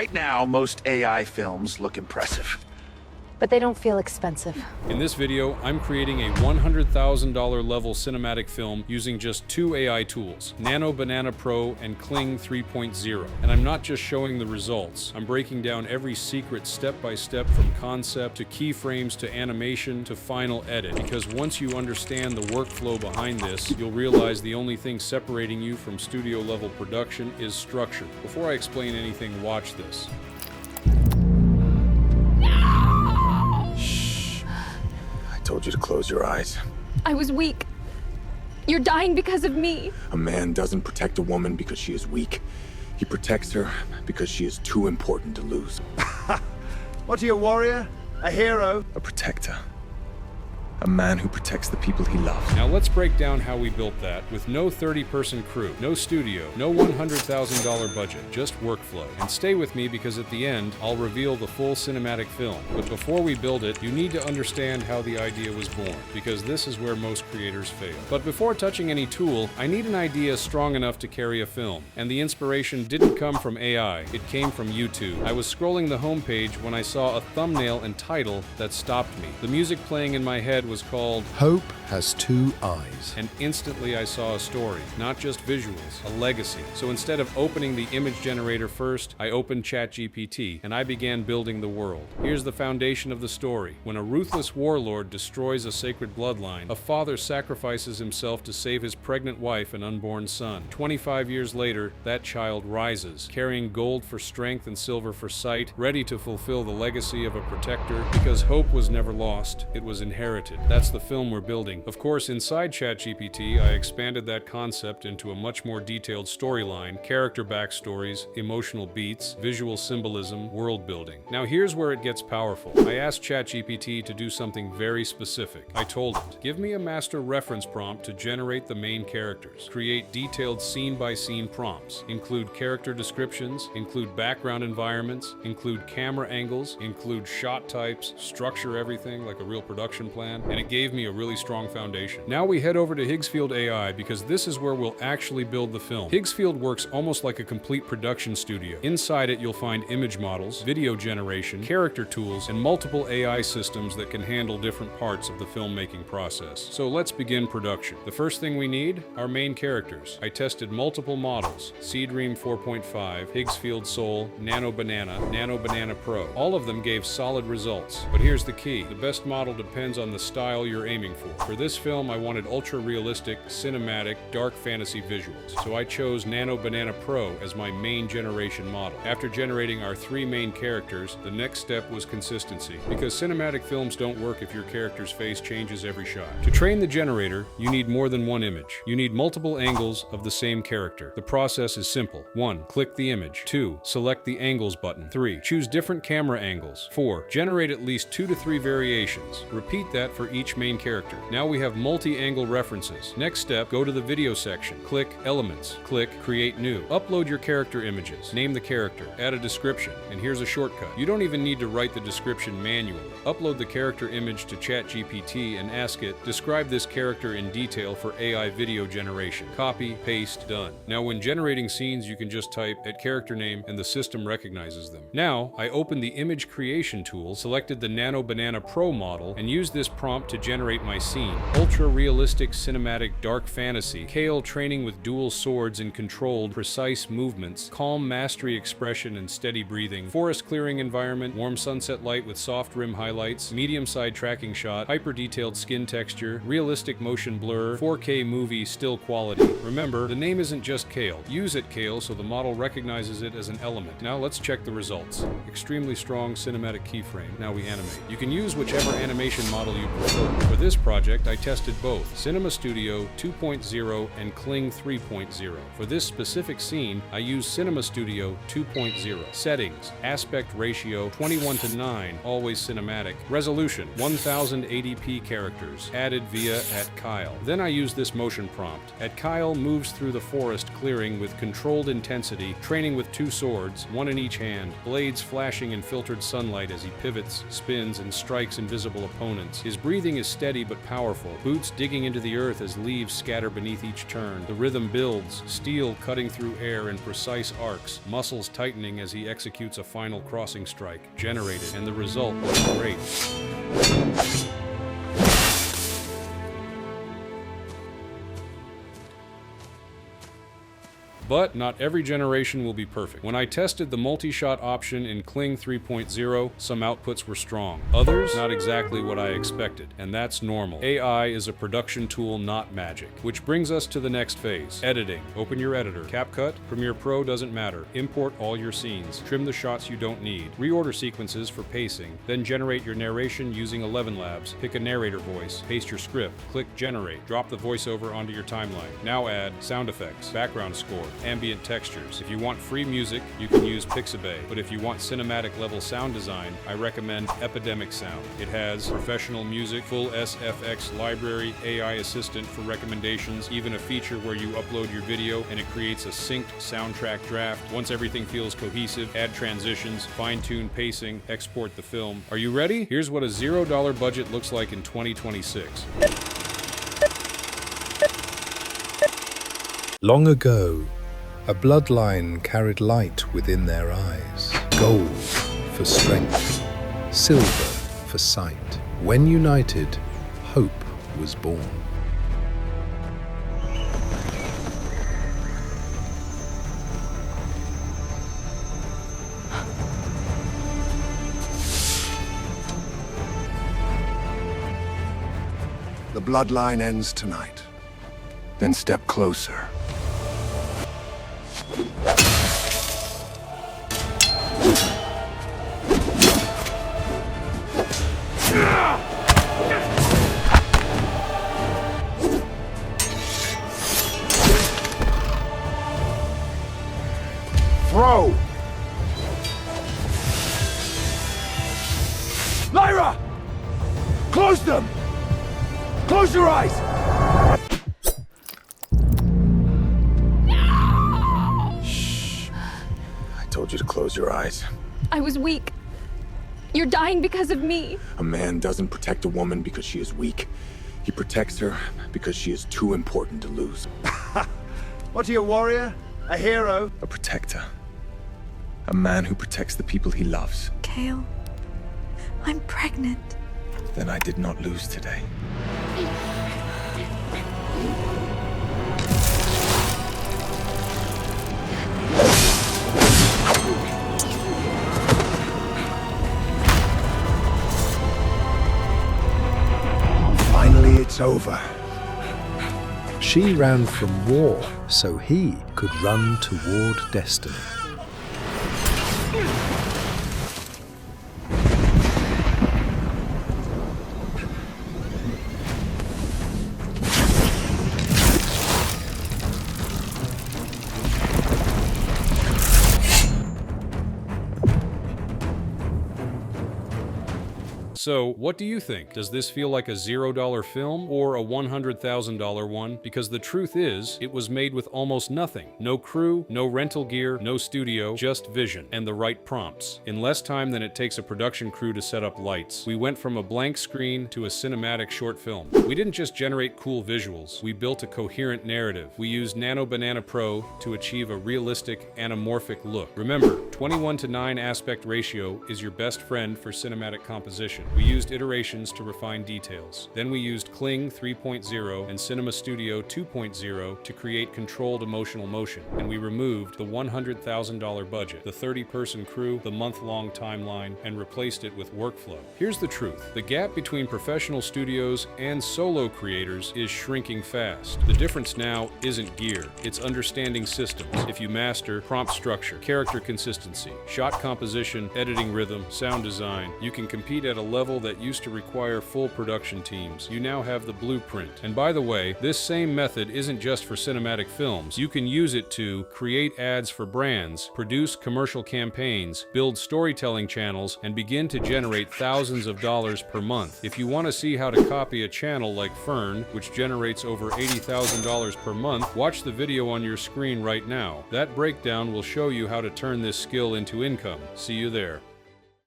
Right now, most AI films look impressive. But they don't feel expensive. In this video, I'm creating a $100,000 level cinematic film using just two AI tools, Nano Banana Pro and Kling 3.0. And I'm not just showing the results, I'm breaking down every secret step by step from concept to keyframes to animation to final edit. Because once you understand the workflow behind this, you'll realize the only thing separating you from studio level production is structure. Before I explain anything, watch this. I told you to close your eyes. I was weak. You're dying because of me. A man doesn't protect a woman because she is weak. He protects her because she is too important to lose. What are you, a warrior? A hero? A protector. A man who protects the people he loves. Now let's break down how we built that with no 30-person crew, no studio, no $100,000 budget, just workflow. And stay with me because at the end, I'll reveal the full cinematic film. But before we build it, you need to understand how the idea was born, because this is where most creators fail. But before touching any tool, I need an idea strong enough to carry a film. And the inspiration didn't come from AI, it came from YouTube. I was scrolling the homepage when I saw a thumbnail and title that stopped me. The music playing in my head was called Hope Has Two Eyes. And instantly I saw a story, not just visuals, a legacy. So instead of opening the image generator first, I opened ChatGPT and I began building the world. Here's the foundation of the story. When a ruthless warlord destroys a sacred bloodline, a father sacrifices himself to save his pregnant wife and unborn son. 25 years later, that child rises, carrying gold for strength and silver for sight, ready to fulfill the legacy of a protector, because hope was never lost, it was inherited. That's the film we're building. Of course, inside ChatGPT, I expanded that concept into a much more detailed storyline, character backstories, emotional beats, visual symbolism, world building. Now here's where it gets powerful. I asked ChatGPT to do something very specific. I told it, give me a master reference prompt to generate the main characters. Create detailed scene-by-scene prompts. Include character descriptions, include background environments, include camera angles, include shot types, structure everything like a real production plan, and it gave me a really strong foundation. Now we head over to higgsfieldai because this is where we'll actually build the film. Higgsfield works almost like a complete production studio. Inside it you'll find image models, video generation, character tools, and multiple AI systems that can handle different parts of the filmmaking process. So let's begin production. The first thing we need are main characters. I tested multiple models, Seedream 4.5, Higgsfield Soul, Nano Banana Pro. All of them gave solid results. But here's the key. The best model depends on the style you're aiming for. For this film, I wanted ultra-realistic, cinematic, dark fantasy visuals. So I chose Nano Banana Pro as my main generation model. After generating our three main characters, the next step was consistency. Because cinematic films don't work if your character's face changes every shot. To train the generator, you need more than one image. You need multiple angles of the same character. The process is simple. 1. Click the image. 2. Select the Angles button. 3. Choose different camera angles. 4. Generate at least 2 to 3 variations. Repeat that for each main character. Now we have multi-angle references. Next step, go to the video section. Click Elements. Click Create New. Upload your character images. Name the character. Add a description. And here's a shortcut. You don't even need to write the description manually. Upload the character image to ChatGPT and ask it, describe this character in detail for AI video generation. Copy, paste, done. Now when generating scenes, you can just type at character name and the system recognizes them. Now, I opened the image creation tool, selected the Nano Banana Pro model, and used this prompt to generate my scene. Ultra-realistic cinematic dark fantasy, Kale training with dual swords and controlled, precise movements, calm mastery expression and steady breathing, forest clearing environment, warm sunset light with soft rim highlights, medium side tracking shot, hyper-detailed skin texture, realistic motion blur, 4K movie still quality. Remember, the name isn't just Kale. Use it, Kale, so the model recognizes it as an element. Now let's check the results. Extremely strong cinematic keyframe. Now we animate. You can use whichever animation model you prefer. For this project, I tested both Cinema Studio 2.0 and Kling 3.0. For this specific scene, I used Cinema Studio 2.0. Settings, aspect ratio 21:9, always cinematic. Resolution 1080p characters, added via @Kyle. Then I used this motion prompt. @Kyle moves through the forest clearing with controlled intensity, training with 2 swords, 1 in each hand, blades flashing in filtered sunlight as he pivots, spins, and strikes invisible opponents. His breathing breathing is steady but powerful, boots digging into the earth as leaves scatter beneath each turn. The rhythm builds, steel cutting through air in precise arcs, muscles tightening as he executes a final crossing strike, generated, and the result was great. But not every generation will be perfect. When I tested the multi-shot option in Kling 3.0, some outputs were strong. Others, not exactly what I expected, and that's normal. AI is a production tool, not magic. Which brings us to the next phase. Editing. Open your editor. CapCut, Premiere Pro doesn't matter. Import all your scenes. Trim the shots you don't need. Reorder sequences for pacing. Then generate your narration using 11 Labs. Pick a narrator voice. Paste your script. Click Generate. Drop the voiceover onto your timeline. Now add sound effects, background score, ambient textures. If you want free music, you can use Pixabay, but if you want cinematic level sound design, I recommend Epidemic Sound. It has professional music, full SFX library, AI assistant for recommendations, even a feature where you upload your video and it creates a synced soundtrack draft. Once everything feels cohesive, add transitions, fine-tune pacing, export the film. Are you ready? Here's what a $0 budget looks like in 2026. Long ago, a bloodline carried light within their eyes. Gold for strength, silver for sight. When united, hope was born. The bloodline ends tonight. Then step closer. Throw! Lyra! Close them! Close your eyes! Shh. I told you to close your eyes. I was weak. You're dying because of me. A man doesn't protect a woman because she is weak. He protects her because she is too important to lose. What are you, a warrior? A hero? A protector. A man who protects the people he loves. Kale, I'm pregnant. Then I did not lose today. Finally, it's over. She ran from war, so he could run toward destiny. So, what do you think? Does this feel like a $0 film or a $100,000 one? Because the truth is, it was made with almost nothing. No crew, no rental gear, no studio, just vision and the right prompts. In less time than it takes a production crew to set up lights, we went from a blank screen to a cinematic short film. We didn't just generate cool visuals, we built a coherent narrative. We used Nano Banana Pro to achieve a realistic, anamorphic look. Remember, 21:9 aspect ratio is your best friend for cinematic composition. We used iterations to refine details. Then we used Kling 3.0 and Cinema Studio 2.0 to create controlled emotional motion. And we removed the $100,000 budget, the 30-person crew, the month-long timeline, and replaced it with workflow. Here's the truth. The gap between professional studios and solo creators is shrinking fast. The difference now isn't gear, it's understanding systems. If you master prompt structure, character consistency, shot composition, editing rhythm, sound design, you can compete at a level that used to require full production teams. You now have the blueprint. And by the way, this same method isn't just for cinematic films. You can use it to create ads for brands, produce commercial campaigns, build storytelling channels, and begin to generate thousands of dollars per month. If you want to see how to copy a channel like Fern, which generates over $80,000 per month, watch the video on your screen right now. That breakdown will show you how to turn this skill into income. See you there.